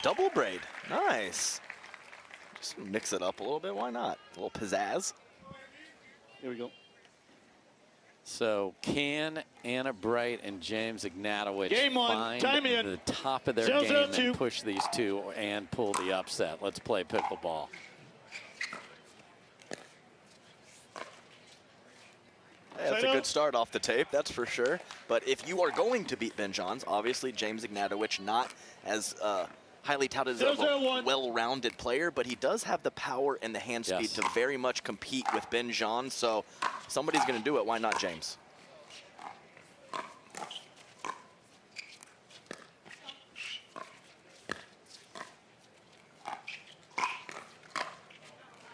Double braid, nice. Just mix it up a little bit, why not? A little pizzazz. Here we go. So can Anna Bright and James Ignatowich find the top of their game and push these two and pull the upset? Let's play pickleball. Yeah, that's a good start off the tape, that's for sure. But if you are going to beat Ben Johns, obviously James Ignatowich not as highly touted as a well-rounded player, but he does have the power and the hand speed to very much compete with Ben Johns. So somebody's going to do it. Why not James?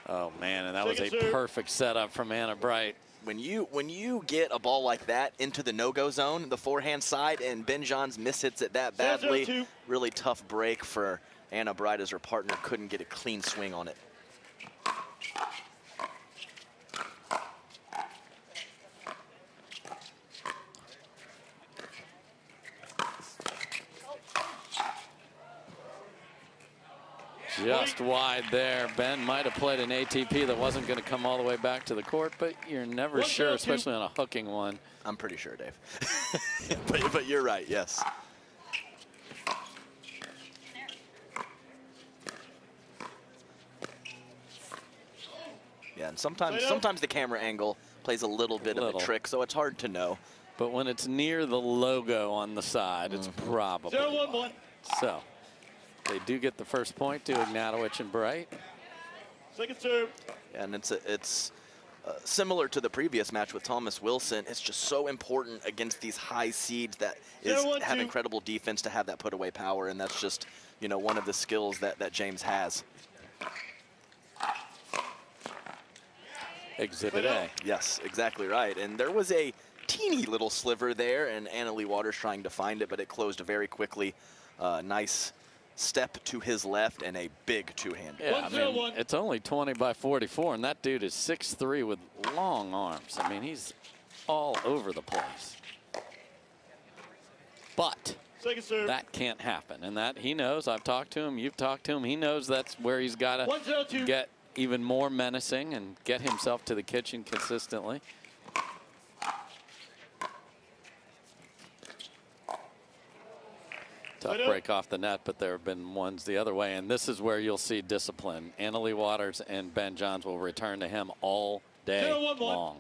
Oh man, and that was a perfect setup from Anna Bright. When you get a ball like that into the no-go zone, the forehand side, and Ben Johns mishits it that badly, really tough break for Anna Bright as her partner couldn't get a clean swing on it. Just wide there. Ben might have played an ATP that wasn't going to come all the way back to the court, but you're never sure, especially on a hooking one. I'm pretty sure, Dave. but you're right, yes. Yeah, and sometimes the camera angle plays a little bit of a trick, so it's hard to know. But when it's near the logo on the side, it's probably wide. So they do get the first point to Ignatowich and Bright. Second serve. And it's similar to the previous match with Thomas Wilson. It's just so important against these high seeds that have incredible defense to have that put away power, and that's just, you know, one of the skills that James has. Exhibit A. Yes, exactly right. And there was a teeny little sliver there, and Anna Leigh Waters trying to find it, but it closed very quickly. Nice step to his left and a big two-hand. Yeah, I mean, it's only 20 by 44, and that dude is 6'3" with long arms. I mean, he's all over the place. But that can't happen, and that he knows. I've talked to him. You've talked to him. He knows that's where he's got to get even more menacing and get himself to the kitchen consistently. Tough break off the net, but there have been ones the other way, and this is where you'll see discipline. Anna Leigh Waters and Ben Johns will return to him all day long.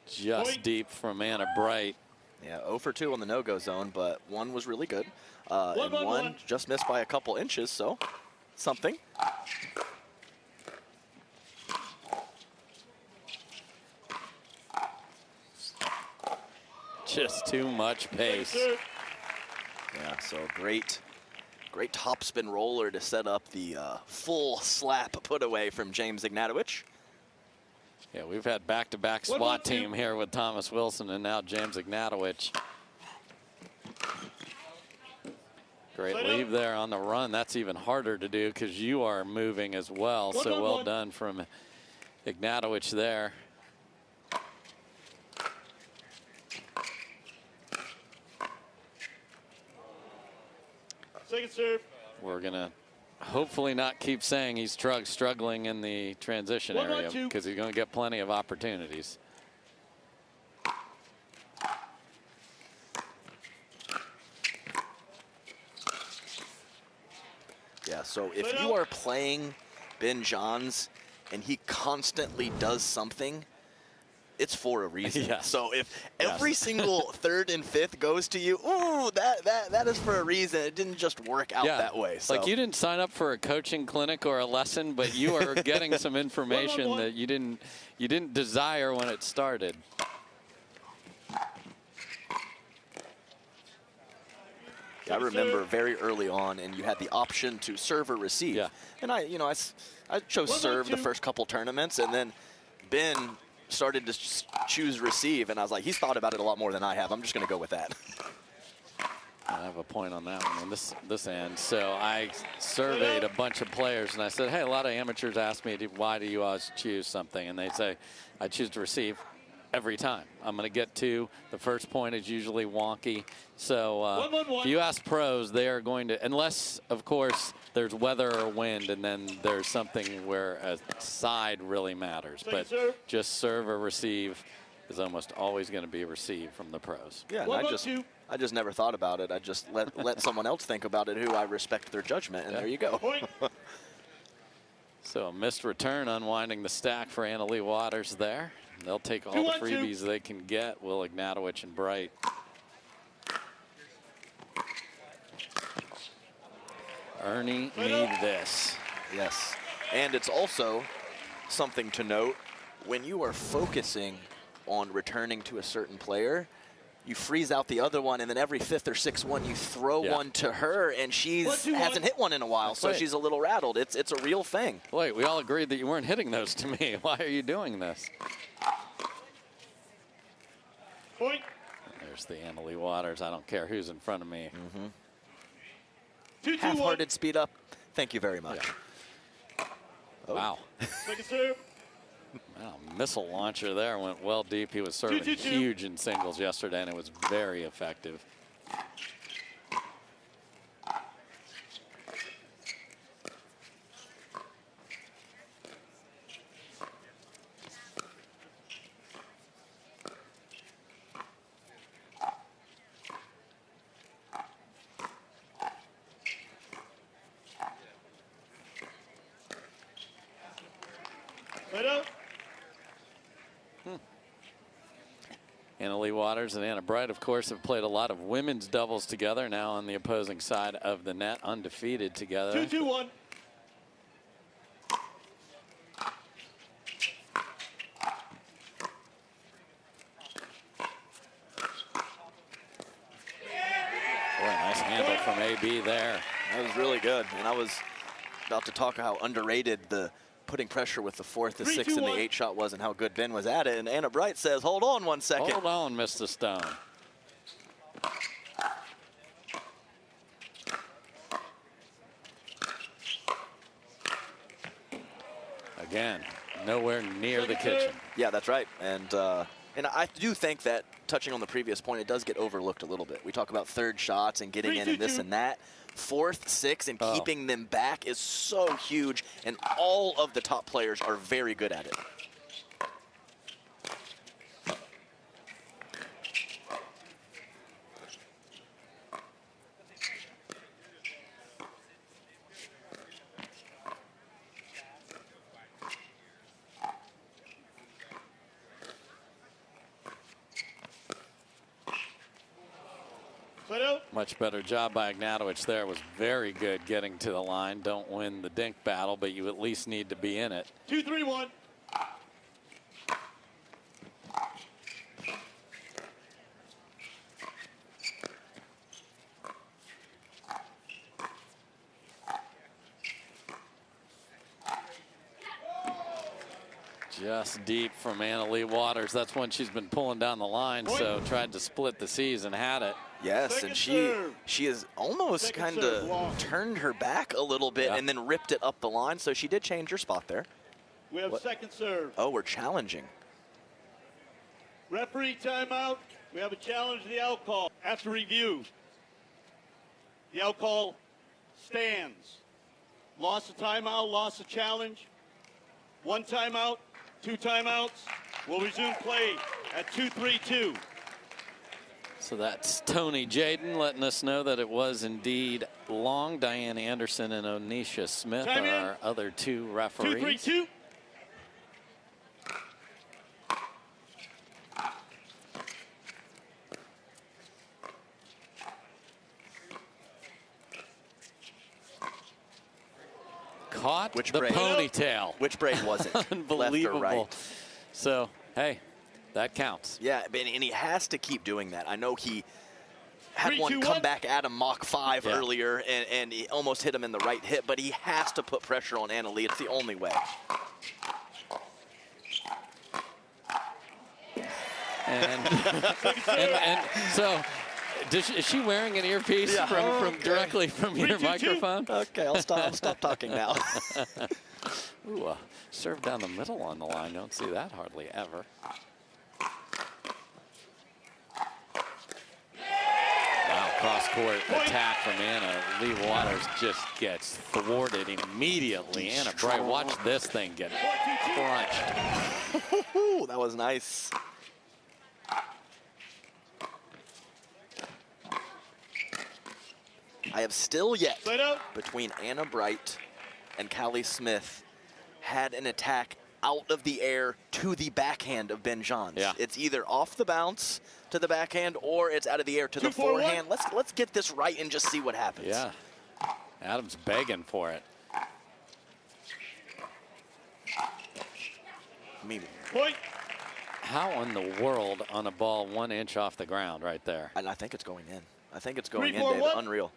Just deep from Anna Bright. Yeah, 0 for 2 on the no-go zone, but one was really good. And one just missed by a couple inches, so something. Just too much pace. Yeah, so great topspin roller to set up the full slap put away from James Ignatowich. Yeah, we've had back-to-back SWAT team here with Thomas Wilson and now James Ignatowich. Great leave there on the run. That's even harder to do because you are moving as well. So well done from Ignatowich there. Second serve. We're going to hopefully not keep saying he's struggling in the transition area because he's going to get plenty of opportunities. Yeah, so if you are playing Ben Johns and he constantly does something, it's for a reason. Yes. So if every single third and fifth goes to you, ooh, that is for a reason. It didn't just work out that way. So. Like you didn't sign up for a coaching clinic or a lesson, but you are getting some information that you didn't desire when it started. I remember very early on, and you had the option to serve or receive. Yeah. And I chose serve the first couple tournaments, and then Ben started to choose receive, and I was like, he's thought about it a lot more than I have. I'm just going to go with that. I have a point on that one on this end. So I surveyed a bunch of players, and I said, hey, a lot of amateurs ask me, why do you always choose something? And they say, I choose to receive every time. I'm going to get to. The first point is usually wonky. So if you ask pros, they are going to, unless, of course, there's weather or wind, and then there's something where a side really matters. But just serve or receive is almost always going to be received from the pros. Yeah, and I just never thought about it. I just let someone else think about it who I respect their judgment, and there you go. So a missed return unwinding the stack for Leigh Waters there. They'll take all the freebies they can get, Will Ignatowich and Bright. Ernie need this. Yes, and it's also something to note, when you are focusing on returning to a certain player, you freeze out the other one, and then every fifth or sixth one, you throw one to her, and she hasn't hit one in a while, so she's a little rattled. It's a real thing. Wait, we all agreed that you weren't hitting those to me. Why are you doing this? Point. There's the Leigh Waters. I don't care who's in front of me. Half-hearted speed up. Thank you very much. Yeah. Oh. Wow. Second serve. Wow, missile launcher there went well deep. He was serving huge in singles yesterday, and it was very effective. Leigh Waters and Anna Bright, of course, have played a lot of women's doubles together, now on the opposing side of the net, undefeated together. 2-2-1. Boy, nice handle from AB there. That was really good, and I was about to talk how underrated the putting pressure with the fourth, the sixth, and the 8 shot was, and how good Ben was at it. And Anna Bright says, hold on 1 second. Hold on, Mr. Stone. Again, nowhere near the kitchen. Yeah, that's right. And I do think that, touching on the previous point, it does get overlooked a little bit. We talk about third shots and getting in and this and that. Fourth, sixth, and keeping them back is so huge, and all of the top players are very good at it. Much better job by Ignatowich there. Was very good getting to the line. Don't win the dink battle, but you at least need to be in it. 2-3-1. Just deep from Leigh Waters. That's when she's been pulling down the line, so tried to split the seas and had it. Yes, and she has almost kind of turned her back a little bit and then ripped it up the line, so she did change her spot there. We have second serve. Oh, we're challenging. Referee timeout. We have a challenge to the out call. After review, the out call stands. Lost a timeout, lost a challenge. 1 timeout, 2 timeouts. We'll resume play at 2-3-2. So that's Tony Jaden letting us know that it was indeed Long, Diane Anderson, and Onisha Smith are our other 2 referees. 2-3-2. Caught Which the braid? Ponytail. Which braid was it? Unbelievable. Left or right? So, hey, that counts. Yeah, and he has to keep doing that. I know he had one come back at him Mach 5 earlier, and he almost hit him in the right hip, but he has to put pressure on Leigh. It's the only way. And so Is she wearing an earpiece from directly from your microphone? Okay, I'll stop talking now. Ooh, serve down the middle on the line. Don't see that hardly ever. Wow, cross-court attack from Anna. Leigh Waters just gets thwarted immediately. Anna Bright, watch this thing get crunched. That was nice. I have still yet, between Anna Bright and Callie Smith, had an attack out of the air to the backhand of Ben Johns. Yeah. It's either off the bounce to the backhand or it's out of the air to the forehand. Let's get this right and just see what happens. Yeah. Adam's begging for it. Maybe. Point. How in the world on a ball 1 inch off the ground right there? And I think it's going in. I think it's going 3, in, 4, David. 1. Unreal.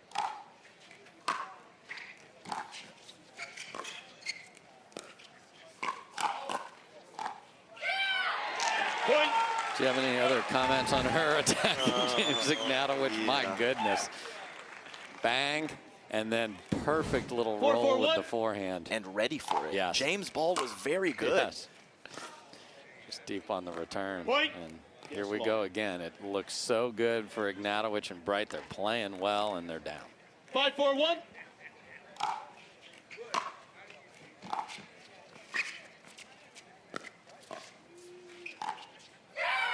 Point. Do you have any other comments on her attack? James Ignatowich, my goodness. Bang, and then perfect little roll with the forehand. And ready for it. Yes. James' ball was very good. Yes. Just deep on the return. Point. And here we go again. It looks so good for Ignatowich and Bright. They're playing well, and they're down. 5, 4, 1.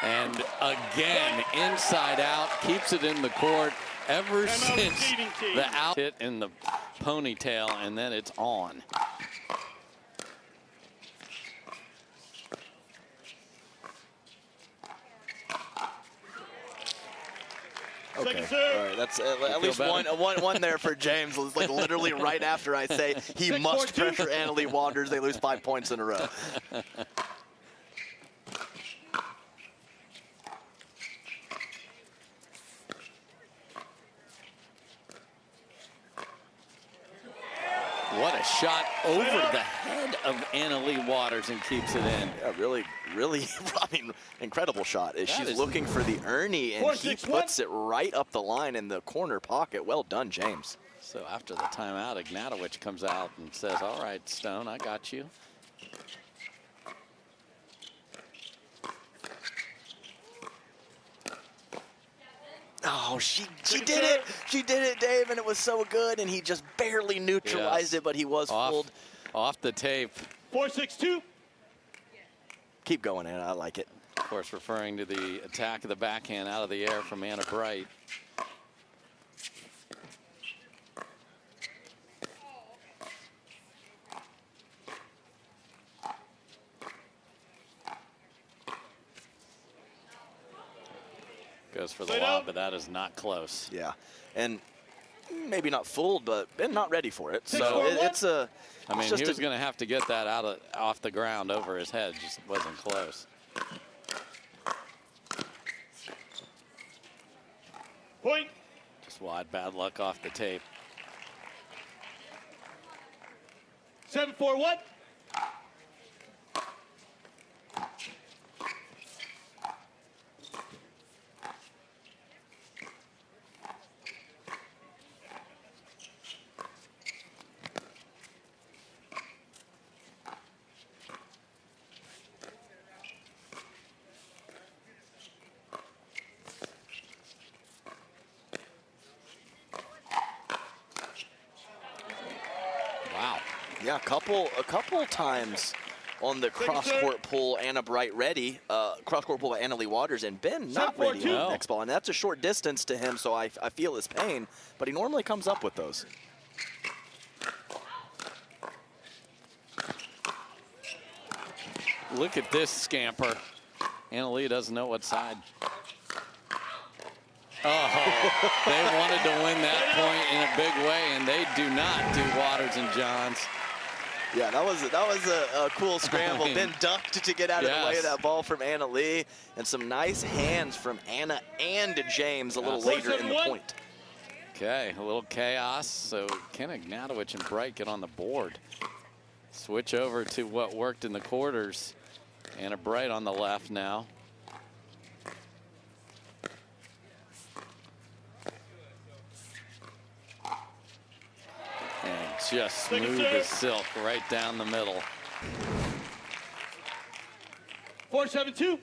And again, inside out, keeps it in the court ever since the out hit in the ponytail, and then it's on. Okay, all right, that's at least one there for James. It's like literally right after I say he must pressure Anna Leigh Waters, they lose 5 points in a row. What a shot over the head of Anna Leigh Waters and keeps it in. Yeah, really, I mean, incredible shot. She's looking for the Ernie, and he puts it right up the line in the corner pocket. Well done, James. So after the timeout, Ignatowich comes out and says, all right, Stone, I got you. Oh, she did it. She did it, Dave, and it was so good, and he just barely neutralized it, but he was fooled. Off the tape. 4-6-2. Keep going, Anna. I like it. Of course, referring to the attack of the backhand out of the air from Anna Bright. Goes for the lob, but that is not close. Yeah, and maybe not fooled, but been not ready for it. So it's a. I mean, he was going to have to get that off the ground over his head. Just wasn't close. Point. Just wide bad luck off the tape. 7-4-1. Yeah, a couple times on the cross-court pull, Anna Bright ready. Cross-court pull by Anna Leigh Waters, and Ben not ready on the next ball. And that's a short distance to him, so I feel his pain. But he normally comes up with those. Look at this scamper. Anna Leigh doesn't know what side. Oh, they wanted to win that point in a big way, and they do not do Waters and Johns. Yeah, that was a cool scramble. Ben ducked to get out of the way of that ball from Anna Leigh, and some nice hands from Anna and James a little later in the point. Okay, a little chaos. So can Ignatowich and Bright get on the board? Switch over to what worked in the quarters. Anna Bright on the left now. just smooth as silk right down the middle. 4-7-2.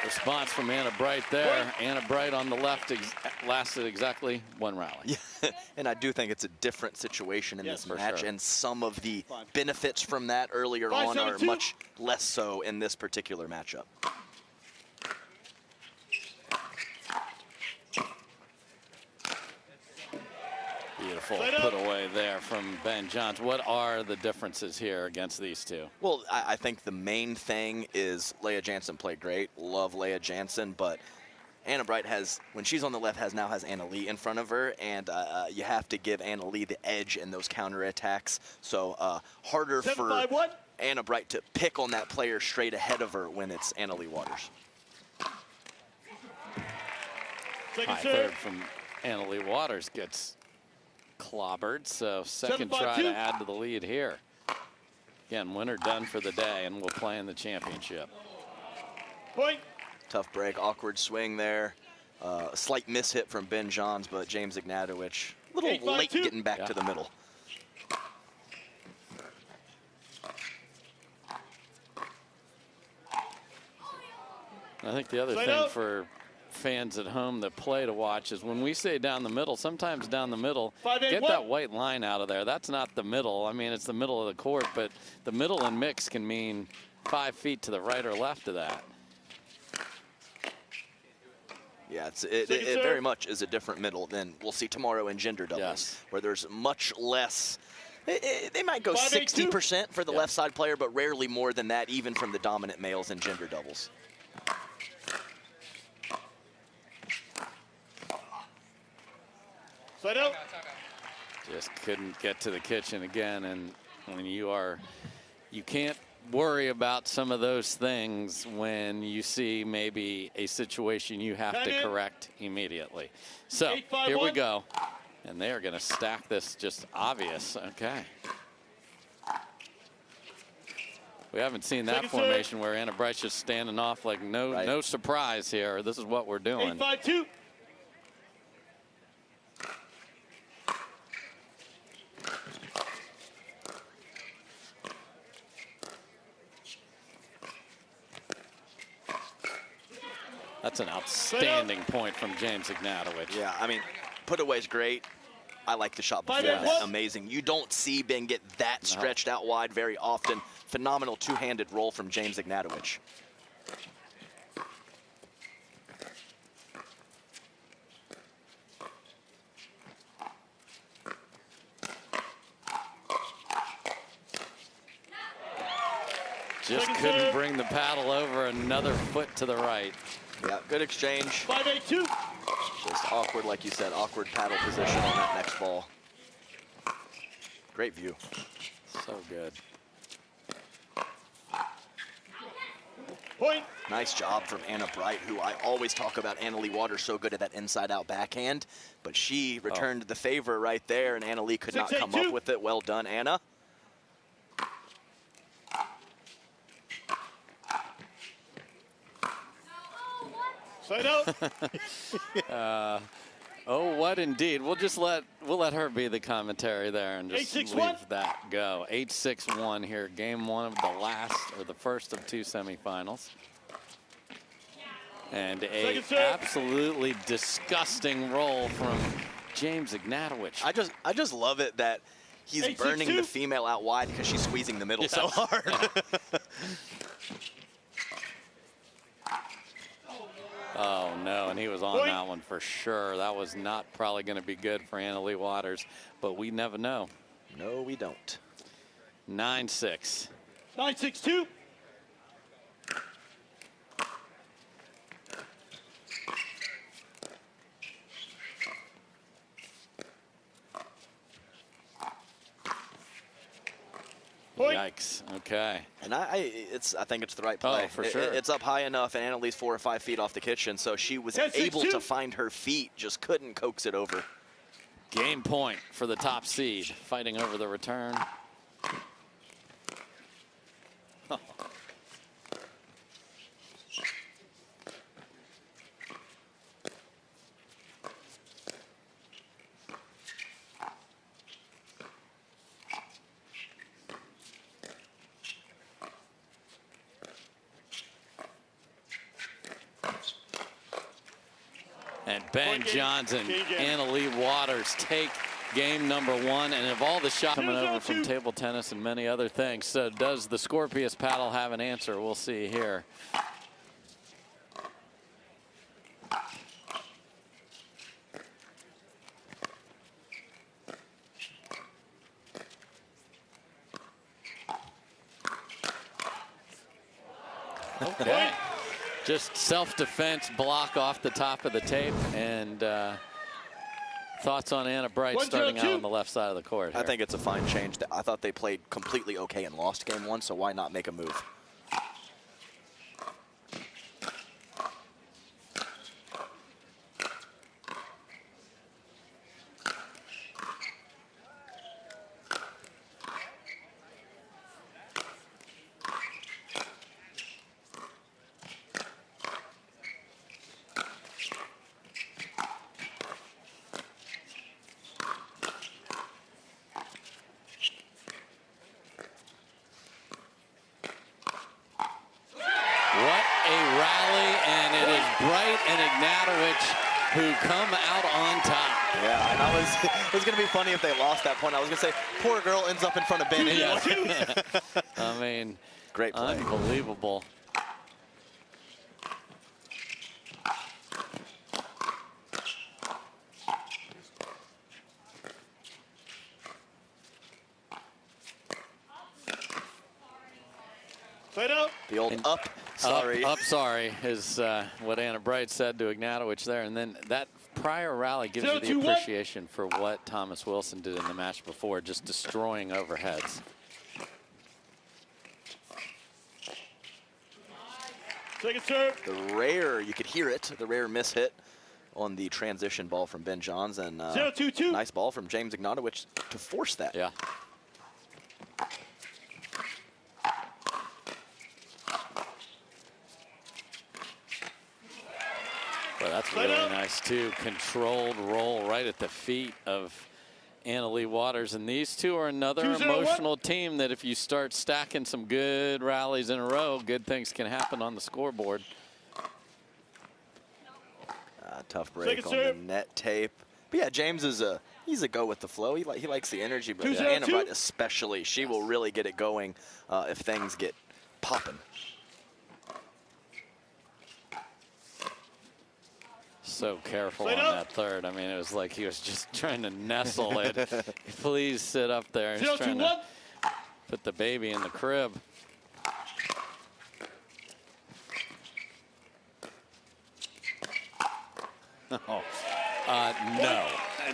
Response from Anna Bright there. Anna Bright on the left lasted exactly 1 rally. Yeah, and I do think it's a different situation in this match, and some of the benefits from that earlier on are much less so in this particular matchup. Beautiful put away there from Ben Johns. What are the differences here against these two? Well, I think the main thing is Leigh Jansen played great. Love Leigh Jansen, but Anna Bright has, when she's on the left, now has Anna Leigh in front of her, and you have to give Anna Leigh the edge in those counterattacks. So harder for Anna Bright to pick on that player straight ahead of her when it's Anna Leigh Waters. High third from Anna Leigh Waters gets clobbered, so second try to add to the lead here. Again, winner done for the day, and we'll play in the championship. Point. Tough break, awkward swing there. A slight mishit from Ben Johns, but James Ignatowich a little late getting back to the middle. I think the other thing for fans at home that play to watch is when we say down the middle, sometimes down the middle, get that white line out of there. That's not the middle. I mean, it's the middle of the court, but the middle and mix can mean 5 feet to the right or left of that. Yeah, it very much is a different middle than we'll see tomorrow in gender doubles, where there's much less. They might go 60% for the left side player, but rarely more than that, even from the dominant males in gender doubles. Side out. Just couldn't get to the kitchen again, and when you can't worry about some of those things when you see maybe a situation you have to correct immediately. So here we go, and they are going to stack this, just obvious. Okay. We haven't seen that formation where Anna Bright's just standing off like no surprise here. This is what we're doing. 8-5-2. That's an outstanding point from James Ignatowich. Yeah, I mean, put away's great. I like the shot before that. Amazing. You don't see Ben get that stretched out wide very often. Phenomenal two-handed roll from James Ignatowich. Just couldn't bring the paddle over, another foot to the right. Yeah, good exchange. 5-8-2. Just awkward, like you said, awkward paddle position on that next ball. Great view. So good. Point. Nice job from Anna Bright, who I always talk about Anna Leigh Waters so good at that inside-out backhand, but she returned the favor right there, and Anna Leigh could not come up with it. Well done, Anna. Side out. Oh, what indeed. We'll let her be the commentary there and just leave that go. 8-6-1 here. Game one of the the first of 2 semifinals. And a absolutely disgusting roll from James Ignatowich. I just love it that he's burning the female out wide because she's squeezing the middle so hard. Oh, no, and he was on that one for sure. That was not probably going to be good for Anna Leigh Waters, but we never know. No, we don't. 9-6. 9-6-2. Yikes. Okay. And I think it's the right play. Oh, for sure. It's up high enough and at least 4 or 5 feet off the kitchen, so she was able to find her feet, just couldn't coax it over. Game point for the top seed, fighting over the return. And Ben Johns and Leigh Waters take game number 1. And of all the shots coming over from table tennis and many other things, so does the Scorpius paddle have an answer? We'll see here. Okay. Just self-defense block off the top of the tape. And thoughts on Anna Bright starting out on the left side of the court here. I think it's a fine change. I thought they played completely okay and lost game 1, so why not make a move? Who come out on top. Yeah, and it was going to be funny if they lost that point. I was going to say, poor girl ends up in front of Ben. I mean, great play. Unbelievable. The old up, sorry. Up, sorry, is what Anna Bright said to Ignatowich there. And then that prior rally gives you the appreciation for what Thomas Wilson did in the match before, just destroying overheads. Second serve. The rare, you could hear it, the rare miss hit on the transition ball from Ben Johns. And nice ball from James Ignatowich to force that. Yeah. Well, that's really nice, too. Controlled roll right at the feet of Leigh Waters. And these two are another emotional team that if you start stacking some good rallies in a row, good things can happen on the scoreboard. Tough break on the net tape. But yeah, James is he's a go with the flow. He likes the energy, but Anna Bright especially, she will really get it going if things get popping. So careful on that third. I mean, it was like he was just trying to nestle it. Please sit up there. He's trying to put the baby in the crib. Oh, no.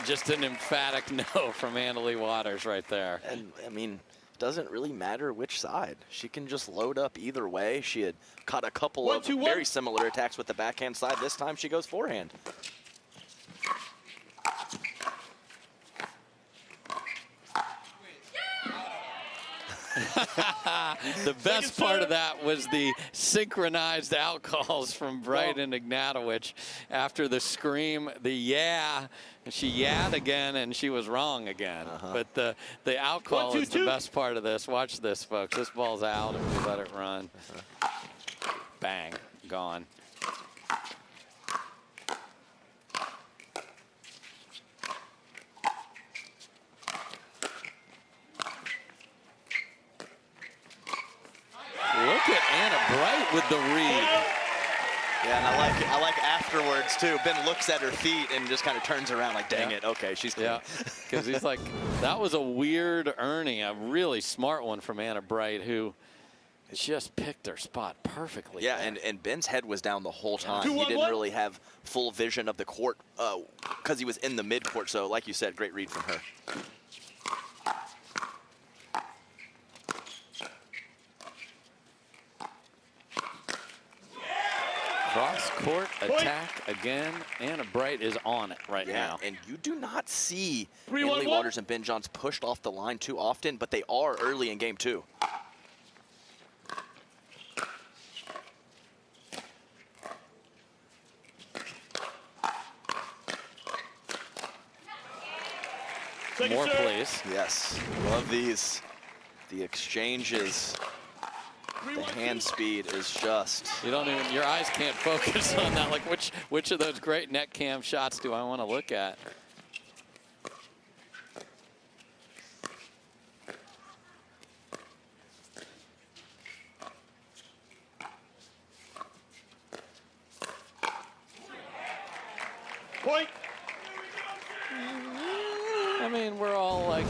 Just an emphatic no from Leigh Waters right there. And, I mean, doesn't really matter which side. She can just load up either way. She had caught a couple of very similar attacks with the backhand side. This time she goes forehand. The best part of that was the synchronized out calls from Bright and Ignatowich after the scream, the yeah. She yahed again, and she was wrong again. But the out call is the best part of this. Watch this, folks. This ball's out if we let it run. Bang, gone. Look at Anna Bright with the read. Yeah, and I like afterwards too. Ben looks at her feet and just kind of turns around like, dang it, okay, she's clean. Yeah, because he's like, that was a weird earning, a really smart one from Anna Bright, who just picked her spot perfectly. Yeah, and Ben's head was down the whole time. He didn't really have full vision of the court because he was in the mid-court. So, like you said, great read from her. Cross-court attack again. Anna Bright is on it right now. And you do not see 3-1-1. Leigh Waters and Ben Johns pushed off the line too often, but they are early in game 2. More, please. Yes, love these. The exchanges, the hand speed is just. You don't even, your eyes can't focus on that. Like which of those great net cam shots do I want to look at? Point. I mean, we're all like,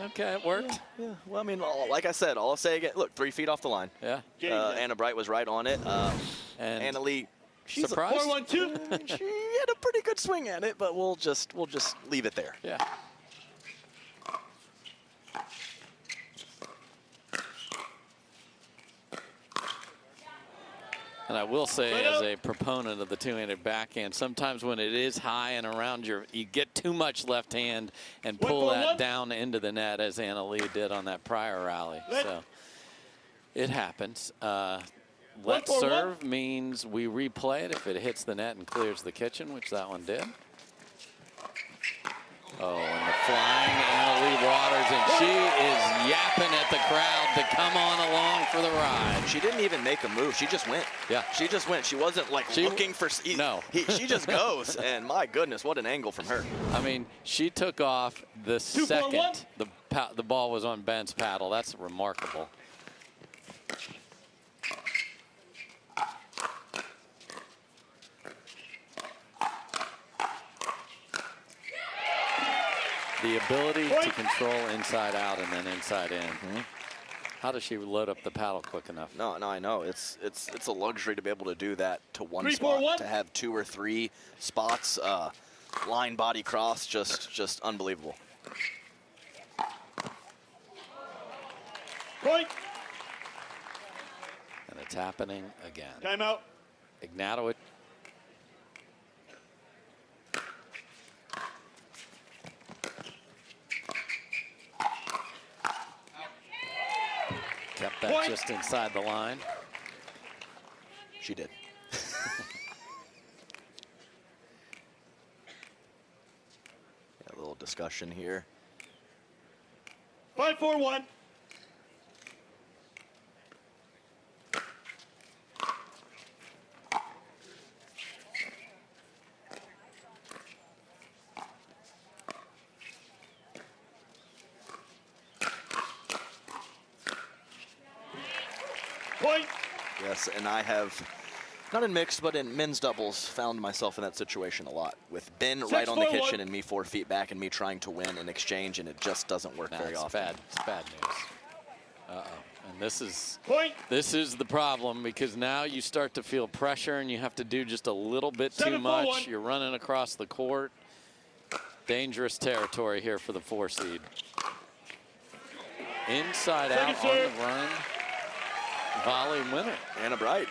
okay, it worked. Yeah. Well, I mean, like I said, I'll say again. Look, 3 feet off the line. Yeah. Anna Bright was right on it. And Anna Leigh, she's surprised? 4-1-2. she had a pretty good swing at it, but we'll just leave it there. Yeah. And I will say, as a proponent of the two-handed backhand, sometimes when it is high and around you get too much left hand and pull that down into the net, as Anna Leigh did on that prior rally. So it happens. Let serve means we replay it if it hits the net and clears the kitchen, which that one did. Oh, and the flying Anna Leigh Waters, and she is yapping at the crowd to come on along for the ride. She didn't even make a move. She just went. Yeah. She just went. She wasn't like looking for. No. She just goes, and my goodness, what an angle from her. I mean, she took off the second the ball was on Ben's paddle. That's remarkable. The ability to control inside out and then inside in. How does she load up the paddle quick enough? No, I know. It's a luxury to be able to do that to one spot. To have 2 or 3 spots, line, body, cross, just unbelievable. Point. And it's happening again. Timeout. Ignatowich. Kept that just inside the line. She did. A little discussion here. 5-4-1. Point. Yes, and I have, not in mixed, but in men's doubles, found myself in that situation a lot. With Ben right on the kitchen and me 4 feet back and me trying to win an exchange, and it just doesn't work very often. It's bad news. And this is the problem, because now you start to feel pressure and you have to do just a little bit too much. You're running across the court. Dangerous territory here for the 4 seed. Inside out on the run. Volley winner. Anna Bright.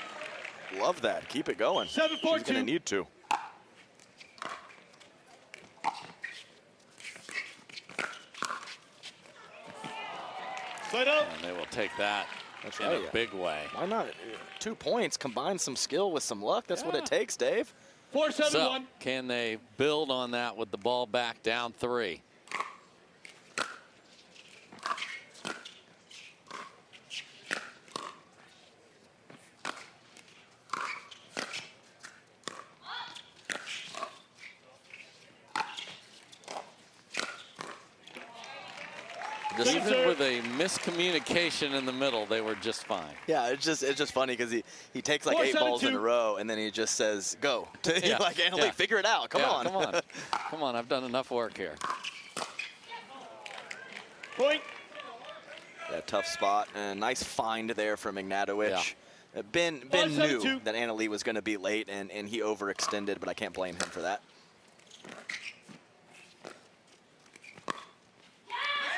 Love that. Keep it going. 7-4-2. She's going to need to. Slide out. And they will take that in a big way. Why not? 2 points, combine some skill with some luck. That's what it takes, Dave. 4-7-1. So, can they build on that with the ball back down 3? Even with a miscommunication in the middle, they were just fine. Yeah, it's just funny because he takes like 8 balls in a row and then he just says, go. Like, Anna Leigh, figure it out. Come on. Come on. Come on, I've done enough work here. Point. Yeah, tough spot. And nice find there from Ignatowich. Yeah. Ben knew that Anna Leigh was going to be late, and he overextended, but I can't blame him for that.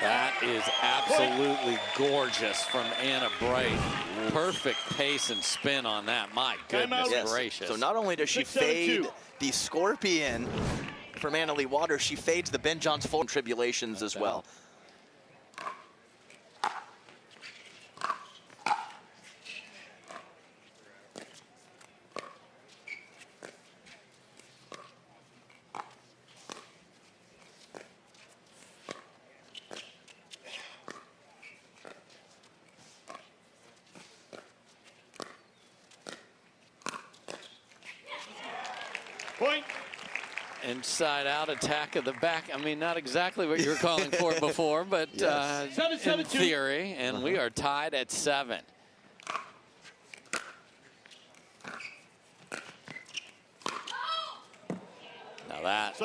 That is absolutely gorgeous from Anna Bright. perfect pace and spin on that. My goodness gracious. So not only does she fade the Scorpion from Anna-Leigh Waters, she fades the Ben Johns full tribulations as well. Point. Inside out attack of the back. I mean, not exactly what you were calling for before, but in theory, and we are tied at 7. Now that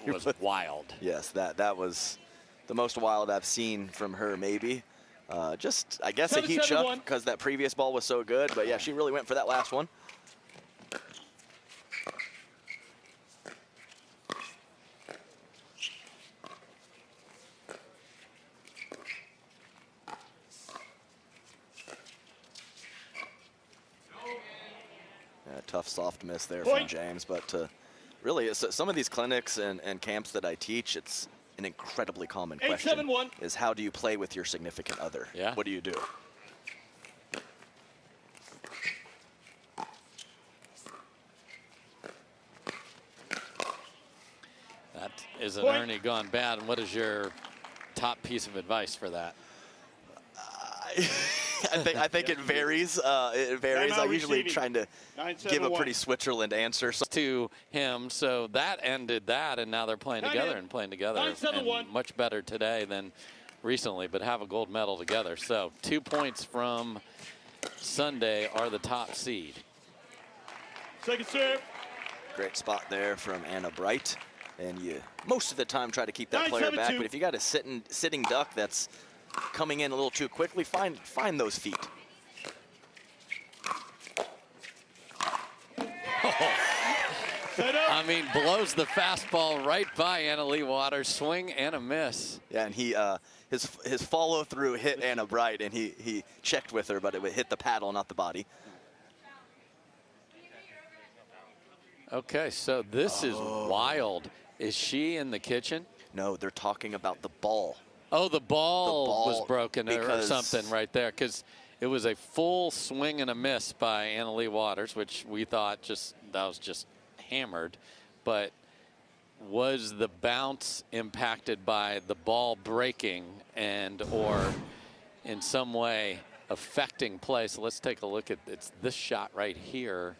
was wild. Yes, that was the most wild I've seen from her, maybe. Just, I guess, a heat up because that previous ball was so good. But, yeah, she really went for that last one. Tough soft miss there from James, but really some of these clinics and camps that I teach, it's an incredibly common question is how do you play with your significant other? Yeah. What do you do? That is an Ernie gone bad, and what is your top piece of advice for that? I think it varies. It varies. I'm usually trying to give a pretty Switzerland answer to him. So that ended that, and now they're playing together and playing together. And much better today than recently, but have a gold medal together. So 2 points from Sunday are the top seed. Second serve. Great spot there from Anna Bright, and you most of the time try to keep that player back. But if you got a sitting duck that's coming in a little too quickly, find those feet. I mean, blows the fastball right by Anna-Leigh Waters, swing and a miss. Yeah, and he his follow through hit Anna Bright, and he checked with her, but it would hit the paddle, not the body. Okay, so this is wild. Is she in the kitchen? No, they're talking about the ball. Oh, the ball was broken or something right there, because it was a full swing and a miss by Anna-Leigh Waters, which we thought that was just hammered. But was the bounce impacted by the ball breaking or in some way affecting play? So let's take a look at this shot right here.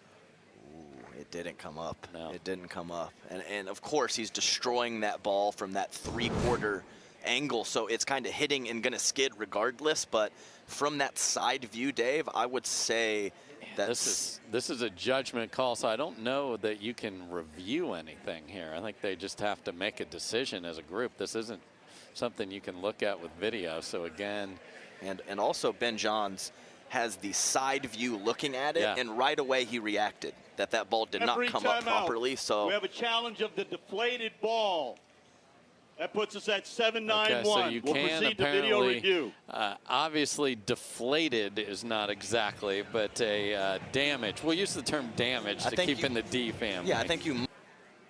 It didn't come up. No. It didn't come up. And of course, he's destroying that ball from that 3/4 angle, so it's kind of hitting and going to skid regardless. But from that side view, Dave, I would say that this is a judgment call, so I don't know that you can review anything here. I think they just have to make a decision as a group. This isn't something you can look at with video. So again, and also Ben Johns has the side view looking at it, and right away he reacted that ball did not come up properly. So we have a challenge of the deflated ball. That puts us at 7-9-1. Okay, so you we'll can proceed to video review. Obviously, deflated is not exactly, but a damage. We'll use the term damage to keep in the D family. Yeah, I think you.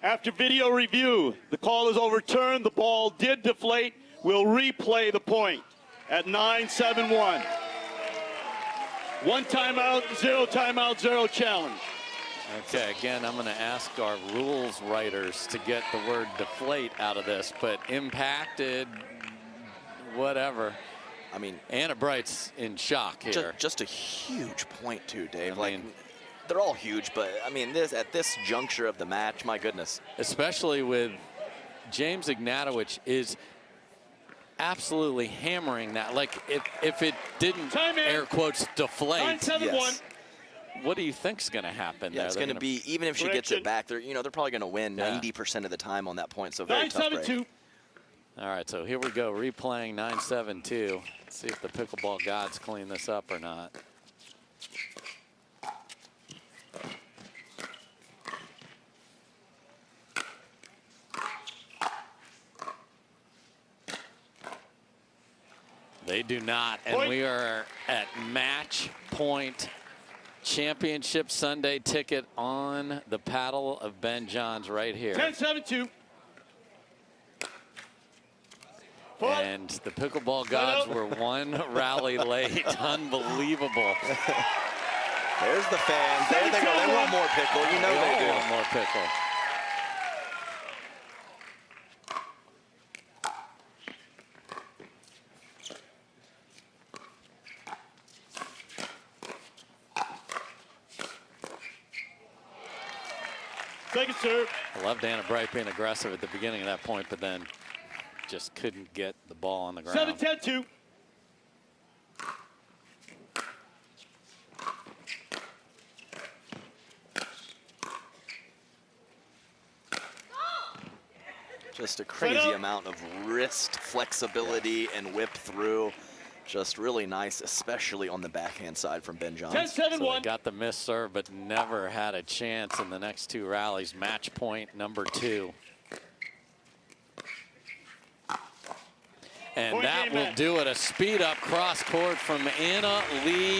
After video review, the call is overturned. The ball did deflate. We'll replay the point at 9-7-1. 1 timeout, 0 timeout, 0 challenge. Okay, again, I'm going to ask our rules writers to get the word deflate out of this, but impacted, whatever. I mean, Anna Bright's in shock here. Just a huge point too, Dave. I mean, they're all huge, but I mean, at this juncture of the match, my goodness. Especially with James Ignatowich is absolutely hammering that. Like, if it didn't, air quotes, deflate. 9-7-1. What do you think's going to happen there? It's going to be, even if she gets it back, they're probably going to win 90% of the time on that point. So very tough break. All right, so here we go, replaying 9-7-2. Let's see if the pickleball gods clean this up or not. They do not, and we are at match point. Championship Sunday ticket on the paddle of Ben Johns right here. 10-7-2. And the pickleball gods were one rally late. Unbelievable. There's the fans. There they go. They want more pickle. You know they do. Want more pickle. Second serve. I loved Anna Bright being aggressive at the beginning of that point, but then just couldn't get the ball on the ground. 7-10-2. Just a crazy amount of wrist flexibility and whip through. Just really nice, especially on the backhand side from Ben Johns. 10-7-1. So they got the miss serve, but never had a chance in the next two rallies. Match point number 2. And that will do it. A speed up cross court from Anna Leigh.